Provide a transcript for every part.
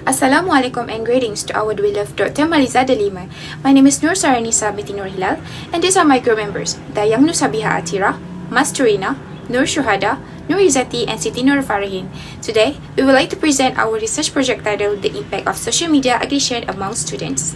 Assalamualaikum and greetings to our beloved Dr. Maliza Delima. My name is Nur Saranisa binti Nur Hilal, and these are my crew members, Dayang Nusabiha Atira, Masturina, Nur Shuhada, Nur Izzati, and Siti Nur Farahin. Today, we would like to present our research project titled The Impact of Social Media Addiction Among Students.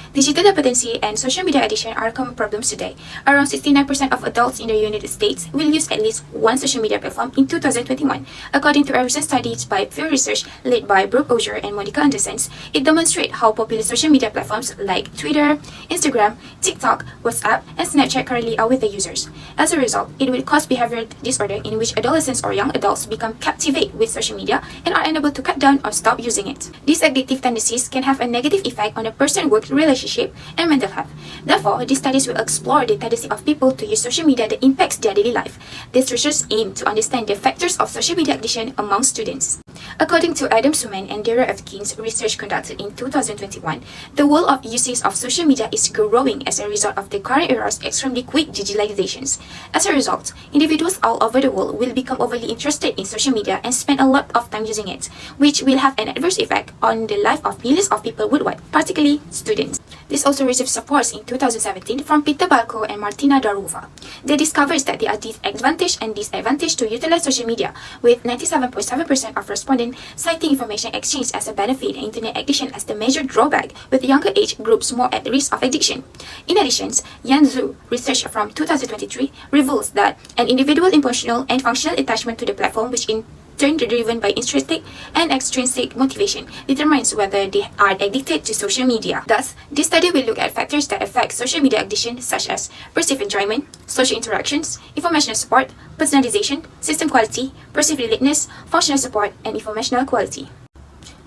Digital dependency and social media addiction are common problems today. Around 69% of adults in the United States will use at least one social media platform in 2021. According to a recent study by Pew Research led by Brooke Ogier and Monica Anderson, it demonstrates how popular social media platforms like Twitter, Instagram, TikTok, WhatsApp, and Snapchat currently are with the users. As a result, it will cause behavioral disorder in which adolescents or young adults become captivated with social media and are unable to cut down or stop using it. These addictive tendencies can have a negative effect on a person's work relationship and mental health. Therefore, these studies will explore the tendency of people to use social media that impacts their daily life. These research aim to understand the factors of social media addiction among students. According to Adam Suman and Dara Evkins research conducted in 2021, the world of usage of social media is growing as a result of the current era's extremely quick digitalizations. As a result, individuals all over the world will become overly interested in social media and spend a lot of time using it, which will have an adverse effect on the life of millions of people worldwide, particularly students. This also received support in 2017 from Peter Balko and Martina Darova. They discovered that there are advantages and disadvantages to utilize social media, with 97.7% of respondents citing information exchange as a benefit and internet addiction as the major drawback, with younger age groups more at risk of addiction. In addition, Yan Zhu research from 2023 reveals that an individual emotional and functional attachment to the platform, which in turn driven by intrinsic and extrinsic motivation, determines whether they are addicted to social media. Thus, this study will look at factors that affect social media addiction such as perceived enjoyment, social interactions, informational support, personalization, system quality, perceived relatedness, functional support, and informational quality.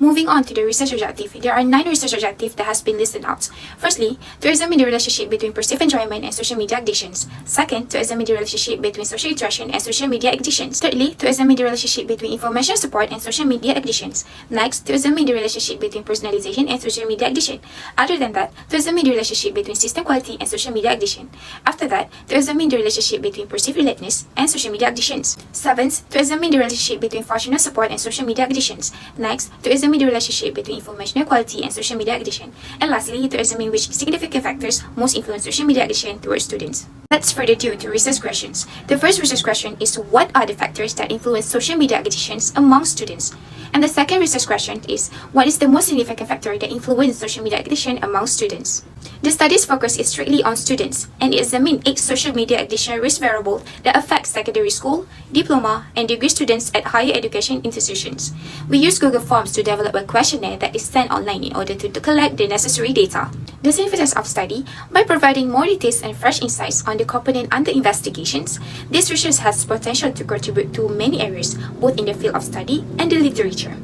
Moving on to the research objective, there are 9 research objectives that has been listed out. Firstly, to examine the relationship between perceived enjoyment and social media addictions. Second, to examine the relationship between social interaction and social media addictions. Thirdly, to examine the relationship between information support and social media addictions. Next, to examine the relationship between personalization and social media addiction. Other than that, to examine the relationship between system quality and social media addiction. After that, to examine the relationship between perceived relatedness and social media addictions. Seventh, to examine the relationship between functional support and social media addictions. Next, to examine the relationship between informational quality and social media addiction. And lastly, to examine which significant factors most influence social media addiction towards students. Let's further do to research questions. The first research question is, what are the factors that influence social media addictions among students? And the second research question is, what is the most significant factor that influences social media addiction among students? The study's focus is strictly on students, and it examined 8 social media addiction risk variables that affect secondary school, diploma, and degree students at higher education institutions. We use Google Forms to develop a questionnaire that is sent online in order to collect the necessary data. The synthesis of study, by providing more details and fresh insights on the component under investigations, this research has potential to contribute to many areas, both in the field of study and the literature.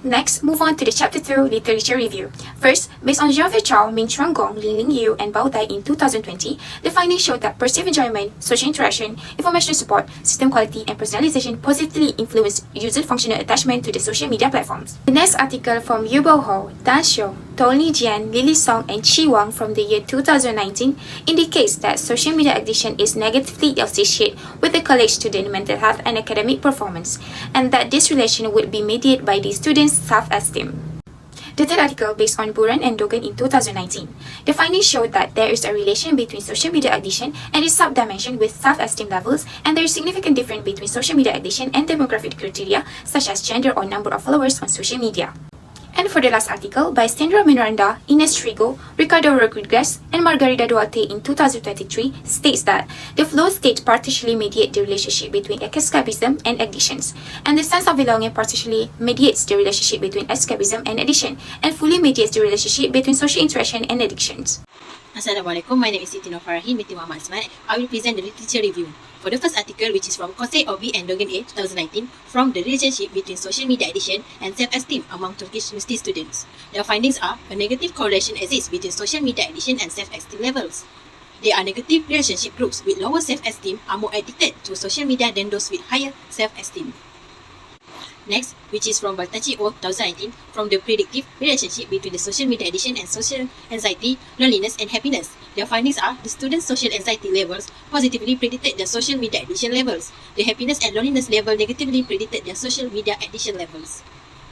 Next, move on to the Chapter 2 Literature Review. First, based on Jean-Pierre Chow, Ming Chuan Gong, Lin Ling Yu, and Bao Dai in 2020, the findings showed that perceived enjoyment, social interaction, information support, system quality, and personalization positively influence user functional attachment to the social media platforms. The next article from Yu Bo Ho, Dan Xiu, Tony Jian, Lily Song, and Chi Wang from the year 2019 indicates that social media addiction is negatively associated with the college student mental health and academic performance, and that this relation would be mediated by the student's self-esteem. The third article, based on Buran and Dogan in 2019, the findings showed that there is a relation between social media addiction and its sub-dimension with self-esteem levels, and there is significant difference between social media addiction and demographic criteria such as gender or number of followers on social media. And for the last article, by Sandra Miranda, Ines Trigo, Ricardo Rodriguez, and Margarita Duarte in 2023, states that the flow state partially mediates the relationship between escapism and addictions, and the sense of belonging partially mediates the relationship between escapism and addiction, and fully mediates the relationship between social interaction and addictions. Assalamualaikum, my name is Siti Nur Farahin binti Muhammad Asman. I will present the literature review. For the first article, which is from Kosei Obi and Dogan A 2019, from the relationship between social media addiction and self-esteem among Turkish university students. Their findings are, a negative correlation exists between social media addiction and self-esteem levels. There are negative relationship groups with lower self-esteem are more addicted to social media than those with higher self-esteem. Next, which is from Baltachi O 2019, from the predictive relationship between the social media addiction and social anxiety, loneliness, and happiness. Their findings are the students' social anxiety levels positively predicted their social media addiction levels. The happiness and loneliness level negatively predicted their social media addiction levels.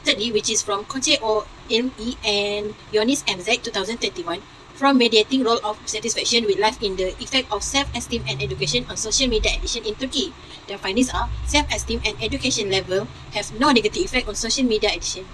Thirdly, which is from Koche O M.E. and Yonis M.Z. 2021, from mediating role of satisfaction with life in the effect of self-esteem and education on social media addiction in Turkey. Their findings are self-esteem and education level have no negative effect on social media addiction.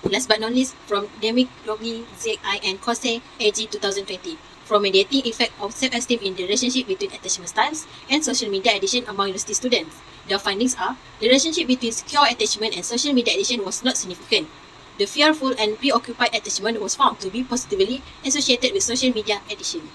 Last but not least, from Demic Logi ZI and Kose AG 2020, from mediating effect of self-esteem in the relationship between attachment styles and social media addiction among university students. Their findings are the relationship between secure attachment and social media addiction was not significant. The fearful and preoccupied attachment was found to be positively associated with social media addiction.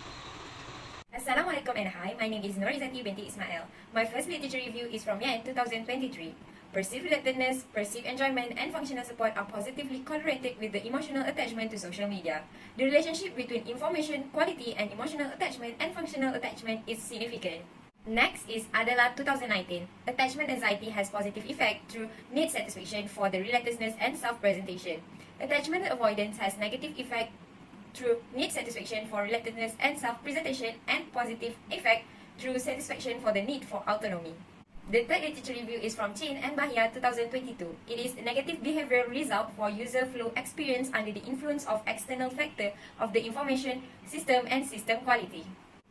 Assalamualaikum and hi, my name is Norizati binti Ismail. My first literature review is from Yan 2023. Perceived relatedness, perceived enjoyment, and functional support are positively correlated with the emotional attachment to social media. The relationship between information quality and emotional attachment and functional attachment is significant. Next is Adela 2019. Attachment anxiety has positive effect through need satisfaction for the relatedness and self-presentation. Attachment avoidance has negative effect through need satisfaction for relatedness and self-presentation, and positive effect through satisfaction for the need for autonomy. The third literature review is from Chin and Bahia 2022. It is a negative behavioral result for user flow experience under the influence of external factor of the information system and system quality.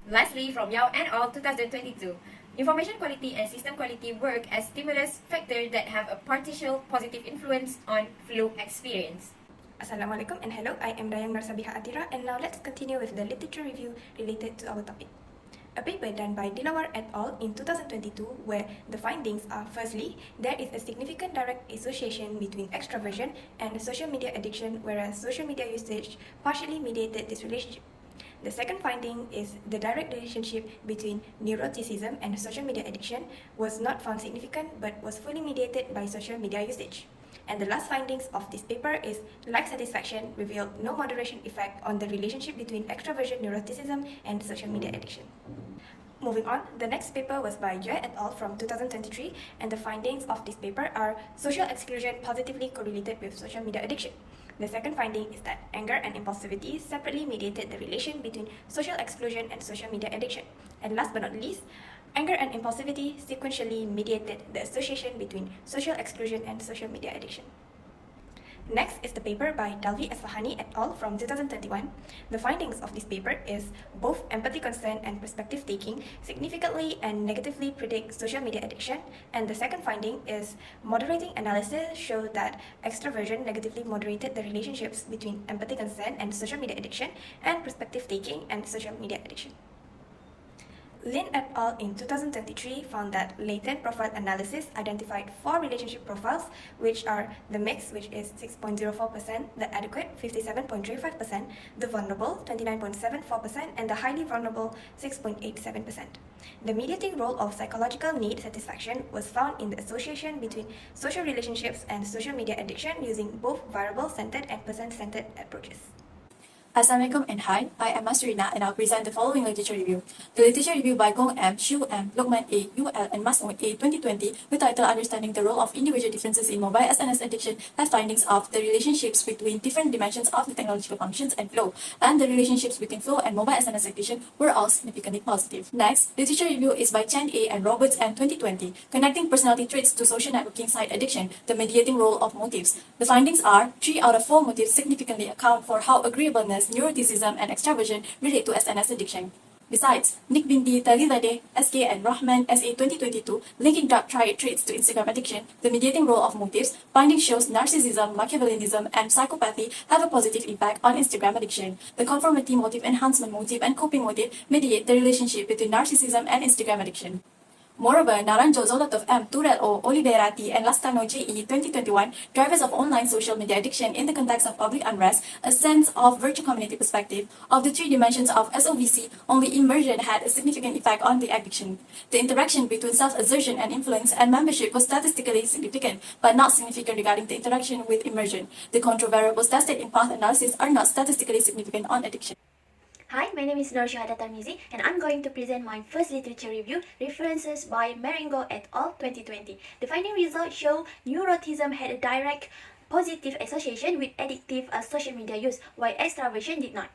Lastly, from Yao and al. 2022, information quality and system quality work as stimulus factors that have a partial positive influence on flow experience. Assalamualaikum and hello, I am Dayang Marsabiha Atira, and now let's continue with the literature review related to our topic. A paper done by Dilawar et al. In 2022, where the findings are: firstly, there is a significant direct association between extroversion and social media addiction, whereas social media usage partially mediated this relationship. The second finding is the direct relationship between neuroticism and social media addiction was not found significant but was fully mediated by social media usage. And the last findings of this paper is life satisfaction revealed no moderation effect on the relationship between extroversion, neuroticism, and social media addiction. Moving on, the next paper was by Jue et al. From 2023, and the findings of this paper are social exclusion positively correlated with social media addiction. The second finding is that anger and impulsivity separately mediated the relation between social exclusion and social media addiction. And last but not least, anger and impulsivity sequentially mediated the association between social exclusion and social media addiction. Next is the paper by Dalvi Esfahani et al. From 2021. The findings of this paper is both empathy consent and perspective taking significantly and negatively predict social media addiction, and the second finding is moderating analysis showed that extroversion negatively moderated the relationships between empathy consent and social media addiction, and perspective taking and social media addiction. Lin et al. In 2023 found that latent profile analysis identified 4 relationship profiles, which are the mixed, which is 6.04%, the adequate, 57.35%, the vulnerable, 29.74%, and the highly vulnerable, 6.87%. The mediating role of psychological need satisfaction was found in the association between social relationships and social media addiction using both variable-centered and person-centered approaches. Assalamualaikum and hi, I am Masrina and I'll present the following literature review. The literature review by Gong M, Xu M, Lokman A, UL, and Masung A 2020 with title Understanding the Role of Individual Differences in Mobile SNS Addiction have findings of the relationships between different dimensions of the technological functions and flow, and the relationships between flow and mobile SNS addiction were all significantly positive. Next, literature review is by Chen A and Roberts M 2020, Connecting Personality Traits to Social Networking Site Addiction, the Mediating Role of Motives. The findings are 3 out of 4 motives significantly account for how agreeableness, neuroticism, and extraversion relate to SNS addiction. Besides, Nick Binti, Talilade, SK, and Rahman SA 2022, linking dark triad traits to Instagram addiction, the mediating role of motives, finding shows narcissism, Machiavellianism, and psychopathy have a positive impact on Instagram addiction. The conformity motive, enhancement motive, and coping motive mediate the relationship between narcissism and Instagram addiction. Moreover, Naranjo, Zolotov M, Turel O, Oliverati, and Lastano JE 2021, drivers of online social media addiction in the context of public unrest, a sense of virtual community perspective. Of the 3 dimensions of SOVC, only immersion had a significant effect on the addiction. The interaction between self-assertion and influence and membership was statistically significant, but not significant regarding the interaction with immersion. The control variables tested in path analysis are not statistically significant on addiction. Hi, my name is Nur Syahada Tarmizi and I'm going to present my first literature review, References by Marengo et al. 2020. The finding results show neuroticism had a direct positive association with addictive social media use, while extraversion did not.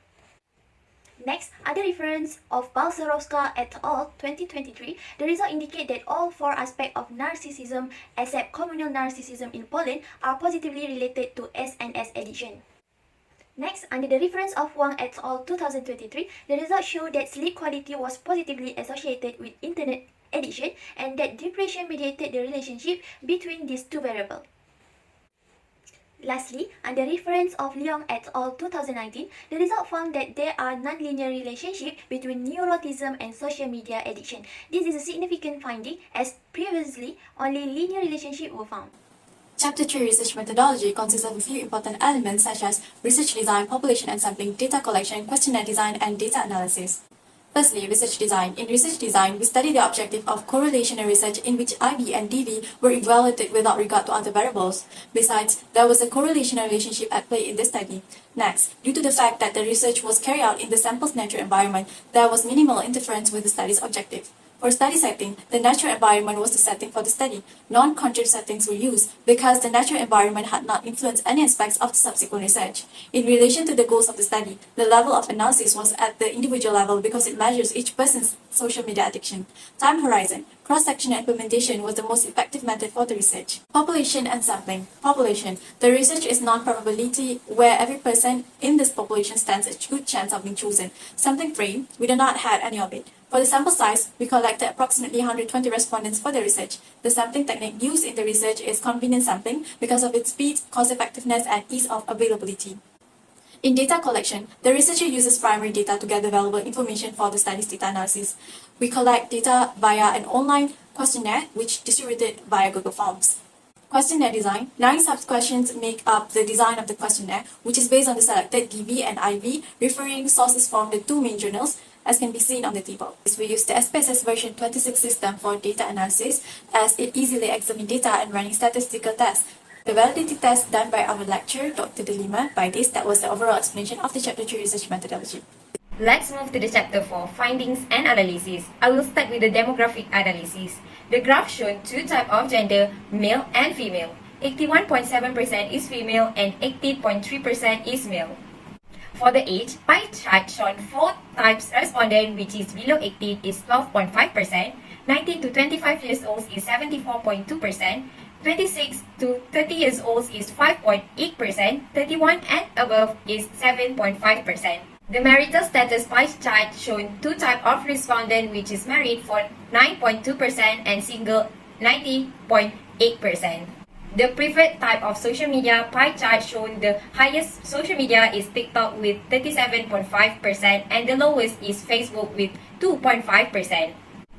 Next, other reference of Balcerowska et al. 2023, the result indicate that all four aspects of narcissism, except communal narcissism in Poland, are positively related to SNS addiction. Next, under the reference of Wang et al. 2023, the results show that sleep quality was positively associated with internet addiction and that depression mediated the relationship between these two variables. Lastly, under reference of Leong et al. 2019, the result found that there are non-linear relationships between neuroticism and social media addiction. This is a significant finding as previously only linear relationships were found. Chapter 3 Research Methodology consists of a few important elements such as research design, population and sampling, data collection, questionnaire design, and data analysis. Firstly, research design. In research design, we study the objective of correlational research in which IB and DV were evaluated without regard to other variables. Besides, there was a correlational relationship at play in this study. Next, due to the fact that the research was carried out in the sample's natural environment, there was minimal interference with the study's objective. For study setting, the natural environment was the setting for the study. Non-controlled settings were used because the natural environment had not influenced any aspects of the subsequent research. In relation to the goals of the study, the level of analysis was at the individual level because it measures each person's social media addiction. Time horizon. Cross-sectional implementation was the most effective method for the research. Population and sampling. Population. The research is non-probability where every person in this population stands a good chance of being chosen. Sampling frame. We do not have any of it. For the sample size, we collected approximately 120 respondents for the research. The sampling technique used in the research is convenient sampling because of its speed, cost-effectiveness, and ease of availability. In data collection, the researcher uses primary data to gather valuable information for the study's data analysis. We collect data via an online questionnaire which is distributed via Google Forms. Questionnaire design. 9 sub-questions make up the design of the questionnaire, which is based on the selected DV and IV, referring sources from the two main journals, as can be seen on the table. We use the SPSS version 26 system for data analysis as it easily examines data and running statistical tests. The validity test done by our lecturer, Dr. De Lima. By this, that was the overall explanation of the Chapter 3 research methodology. Let's move to the chapter 4, Findings and Analysis. I will start with the demographic analysis. The graph shown two types of gender, male and female. 81.7% is female and 80.3% is male. For the age, pie chart shown 4 types respondent, which is below 18 is 12.5%, 19 to 25 years old is 74.2%, 26 to 30 years old is 5.8%, 31 and above is 7.5%. The marital status pie chart shown 2 types of respondent, which is married for 9.2% and single 90.8%. The preferred type of social media pie chart shown the highest social media is TikTok with 37.5% and the lowest is Facebook with 2.5%.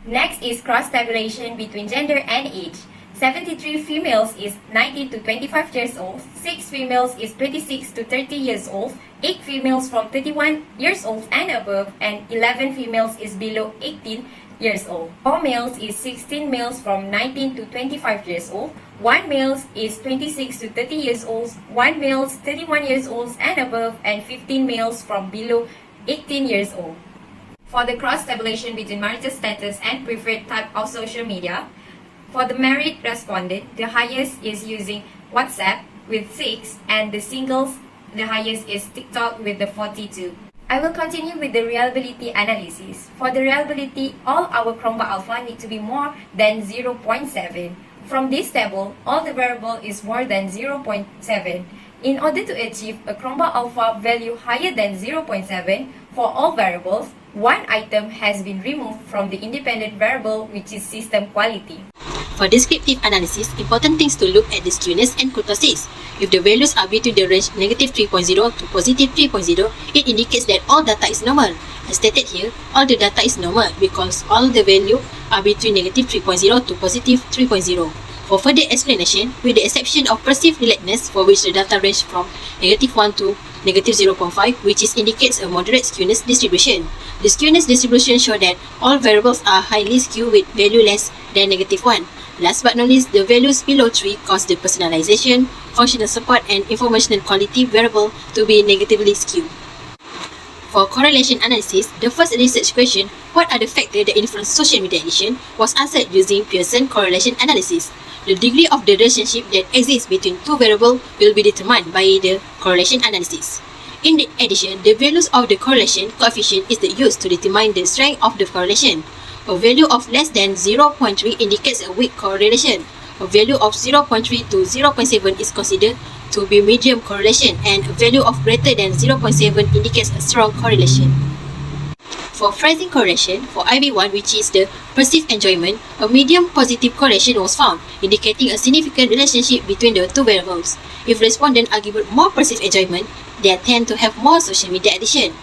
Next is cross-tabulation between gender and age. 73 females is 19 to 25 years old, 6 females is 26 to 30 years old, 8 females from 31 years old and above, and 11 females is below 18 years old. 4 males is 16 males from 19 to 25 years old, 1 male is 26 to 30 years old, 1 male is 31 years old and above, and 15 males from below 18 years old. For the cross-tabulation between marital status and preferred type of social media, for the married respondent, the highest is using WhatsApp with 6, and the singles, the highest is TikTok with the 42. I will continue with the reliability analysis. For the reliability, all our Chromba alpha need to be more than 0.7. From this table, all the variable is more than 0.7. In order to achieve a Chromba alpha value higher than 0.7 for all variables, one item has been removed from the independent variable, which is system quality. For descriptive analysis, important things to look at the skewness and kurtosis. If the values are between the range -3.0 to +3.0, it indicates that all data is normal. As stated here, all the data is normal because all the values are between -3.0 to +3.0. For further explanation, with the exception of perceived relateness, for which the data range from -1 to -0.5, which indicates a moderate skewness distribution. The skewness distribution shows that all variables are highly skewed with value less than -1. Last but not least, the values below 3 cause the personalization, functional support, and informational quality variable to be negatively skewed. For correlation analysis, the first research question, what are the factors that influence social media addiction, was answered using Pearson correlation analysis. The degree of the relationship that exists between two variables will be determined by the correlation analysis. In addition, the values of the correlation coefficient is used to determine the strength of the correlation. A value of less than 0.3 indicates a weak correlation. A value of 0.3 to 0.7 is considered to be medium correlation, and a value of greater than 0.7 indicates a strong correlation. For phrasing correlation, for IV1, which is the perceived enjoyment, a medium positive correlation was found, indicating a significant relationship between the two variables. If respondents are given more perceived enjoyment, they tend to have more social media addiction.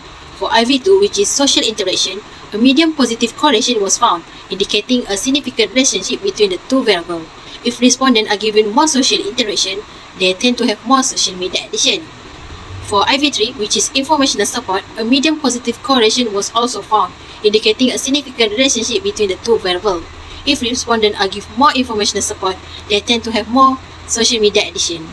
For IV2, which is social interaction, a medium positive correlation was found, indicating a significant relationship between the two variables. If respondents are given more social interaction, they tend to have more social media addiction. For IV3, which is informational support, a medium positive correlation was also found, indicating a significant relationship between the two variables. If respondents are given more informational support, they tend to have more social media addiction.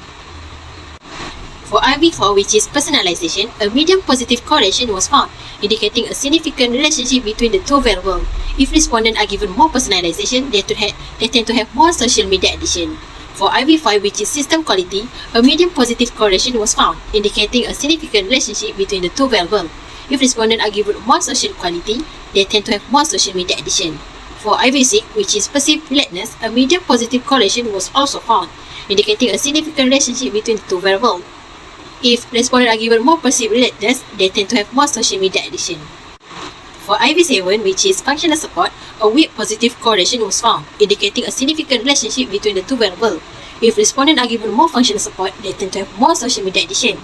For IV4, which is personalization, a medium positive correlation was found, indicating a significant relationship between the two variables. If respondents are given more personalization, they tend to have more social media addiction. For IV5, which is system quality, a medium positive correlation was found, indicating a significant relationship between the two variables. If respondents are given more social quality, they tend to have more social media addition. For IV6, which is perceived relatedness, a medium positive correlation was also found, indicating a significant relationship between the two variables. If respondents are given more perceived relatedness, they tend to have more social media addiction. For IV7, which is functional support, a weak positive correlation was found, indicating a significant relationship between the two variables. If respondents are given more functional support, they tend to have more social media addition.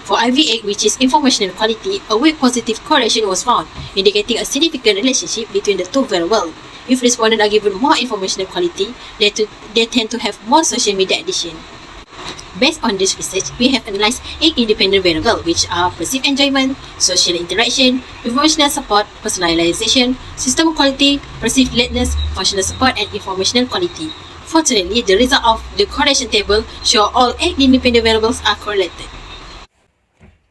For IV8, which is informational quality, a weak positive correlation was found, indicating a significant relationship between the two variables. If respondents are given more informational quality, they tend to have more social media addition. Based on this research, we have analyzed 8 independent variables, which are perceived enjoyment, social interaction, informational support, personalization, system quality, perceived lateness, functional support, and informational quality. Fortunately, the result of the correlation table show all 8 independent variables are correlated.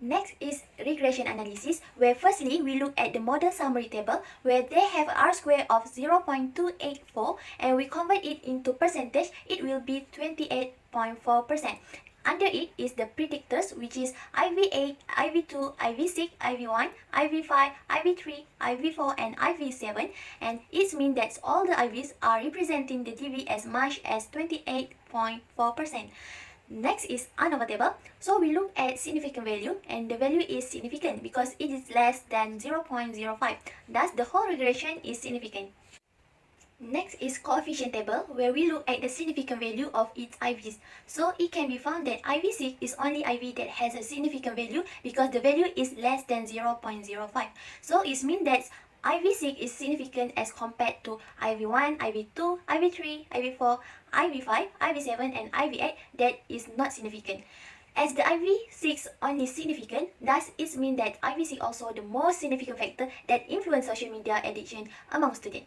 Next is regression analysis, where firstly we look at the model summary table where they have R-square of 0.284 and we convert it into percentage, it will be 28.4%. Under it is the predictors, which is IV8, IV2, IV6, IV1, IV5, IV3, IV4 and IV7, and it means that all the IVs are representing the DV as much as 28.4%. Next is ANOVA table. So we look at significant value and the value is significant because it is less than 0.05. Thus the whole regression is significant. Next is coefficient table where we look at the significant value of its IVs. So it can be found that IV6 is only IV that has a significant value because the value is less than 0.05. So it means that IV6 is significant as compared to IV1, IV2, IV3, IV4, IV5, IV7 and IV8 that is not significant. As the IV6 only significant, thus it means that IV6 also the most significant factor that influence social media addiction among students.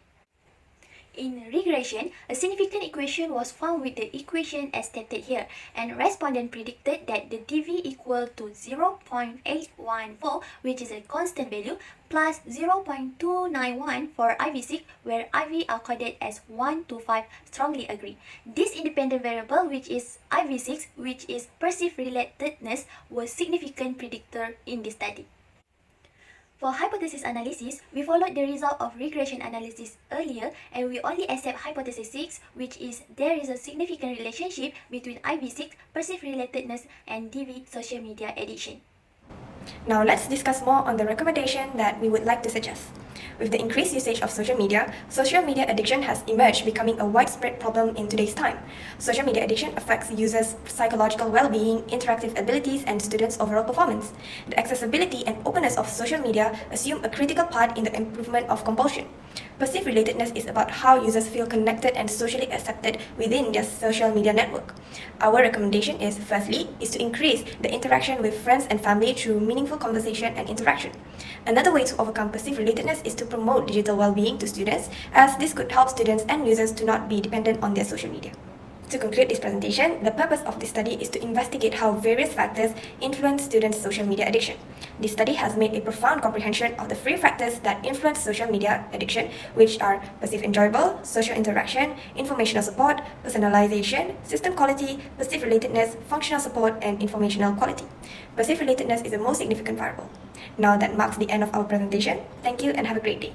In regression, a significant equation was found with the equation as stated here, and respondent predicted that the DV equal to 0.814, which is a constant value, plus 0.291 for IV6, where IV are coded as 1 to 5, strongly agree. This independent variable, which is IV6, which is perceived relatedness, was significant predictor in this study. For hypothesis analysis, we followed the result of regression analysis earlier and we only accept hypothesis 6, which is there is a significant relationship between IV6, perceived relatedness, and DV social media addiction. Now let's discuss more on the recommendation that we would like to suggest. With the increased usage of social media addiction has emerged, becoming a widespread problem in today's time. Social media addiction affects users' psychological well-being, interactive abilities, and students' overall performance. The accessibility and openness of social media assume a critical part in the improvement of compulsion. Perceived relatedness is about how users feel connected and socially accepted within their social media network. Our recommendation is, firstly, to increase the interaction with friends and family through meaningful conversation and interaction. Another way to overcome perceived relatedness is to promote digital well-being to students, as this could help students and users to not be dependent on their social media. To conclude this presentation, the purpose of this study is to investigate how various factors influence students' social media addiction. This study has made a profound comprehension of the three factors that influence social media addiction, which are perceived enjoyable, social interaction, informational support, personalization, system quality, perceived relatedness, functional support, and informational quality. Perceived relatedness is the most significant variable. Now that marks the end of our presentation. Thank you and have a great day.